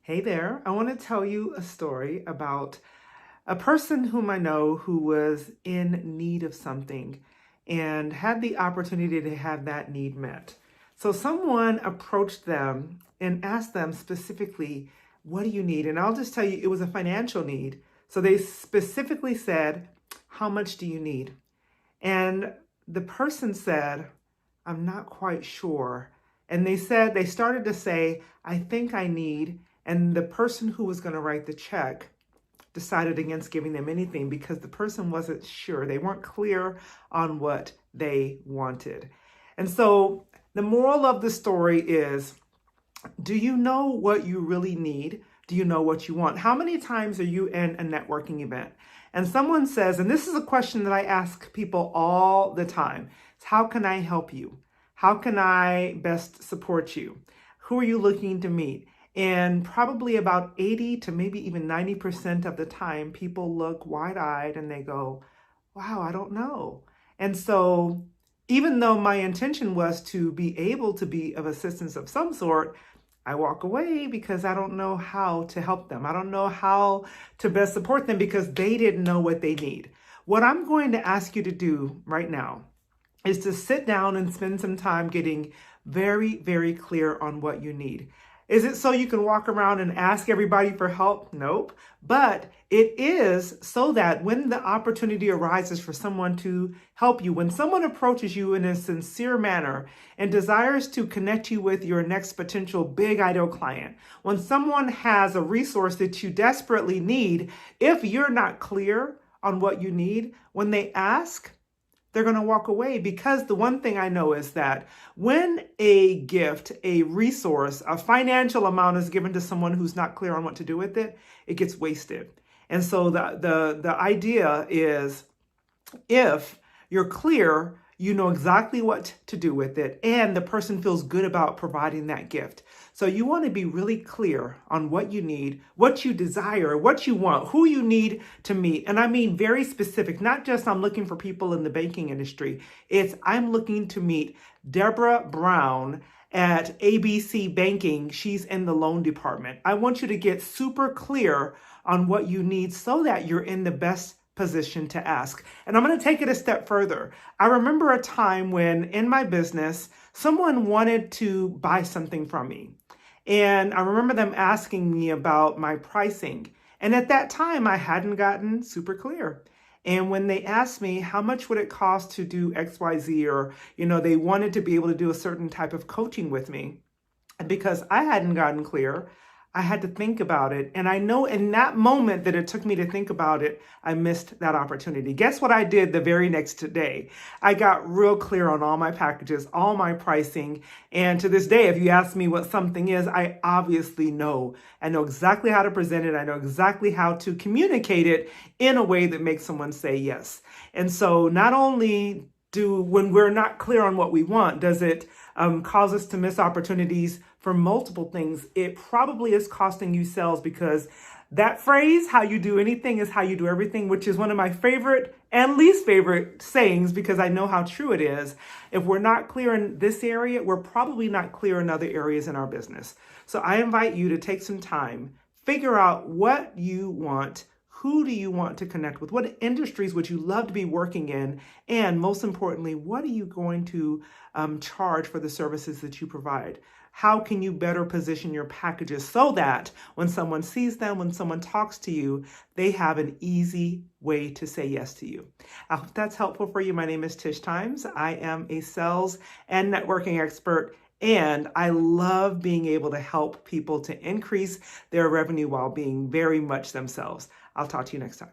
Hey there, I want to tell you a story about a person whom I know who was in need of something and had the opportunity to have that need met. So someone approached them and asked them specifically, what do you need? And I'll just tell you, it was a financial need. So they specifically said, how much do you need? And the person said, I'm not quite sure. And they started to say, I think I need. And the person who was going to write the check decided against giving them anything because the person wasn't sure. They weren't clear on what they wanted. And so the moral of the story is, do you know what you really need? Do you know what you want? How many times are you in a networking event and someone says, and this is a question that I ask people all the time, it's how can I help you? How can I best support you? Who are you looking to meet? And probably about 80 to maybe even 90% of the time, people look wide-eyed and they go, wow, I don't know. And so even though my intention was to be able to be of assistance of some sort, I walk away because I don't know how to help them. I don't know how to best support them because they didn't know what they need. What I'm going to ask you to do right now is to sit down and spend some time getting very, very clear on what you need. Is it so you can walk around and ask everybody for help? Nope. But it is so that when the opportunity arises for someone to help you, when someone approaches you in a sincere manner and desires to connect you with your next potential big ideal client, when someone has a resource that you desperately need, if you're not clear on what you need, when they ask, they're going to walk away because the one thing I know is that when a gift, a resource, a financial amount is given to someone who's not clear on what to do with it, it gets wasted. And so the idea is if you're clear, you know exactly what to do with it, and the person feels good about providing that gift. So you want to be really clear on what you need, what you desire, what you want, who you need to meet. And I mean very specific, not just I'm looking for people in the banking industry. It's I'm looking to meet Deborah Brown at ABC Banking. She's in the loan department. I want you to get super clear on what you need so that you're in the best position to ask. And I'm going to take it a step further. I remember a time when in my business, someone wanted to buy something from me. And I remember them asking me about my pricing. And at that time, I hadn't gotten super clear. And when they asked me how much would it cost to do XYZ, or, they wanted to be able to do a certain type of coaching with me, because I hadn't gotten clear, I had to think about it. And I know in that moment that it took me to think about it, I missed that opportunity. Guess what I did the very next day? I got real clear on all my packages, all my pricing. And to this day, if you ask me what something is, I obviously know. I know exactly how to present it. I know exactly how to communicate it in a way that makes someone say yes. And so not only when we're not clear on what we want, does it cause us to miss opportunities for multiple things? It probably is costing you sales, because that phrase, how you do anything is how you do everything, which is one of my favorite and least favorite sayings, because I know how true it is. If we're not clear in this area, we're probably not clear in other areas in our business. So I invite you to take some time, figure out what you want. Who do you want to connect with? What industries would you love to be working in? And most importantly, what are you going to charge for the services that you provide? How can you better position your packages so that when someone sees them, when someone talks to you, they have an easy way to say yes to you? I hope that's helpful for you. My name is Tish Times. I am a sales and networking expert, and I love being able to help people to increase their revenue while being very much themselves. I'll talk to you next time.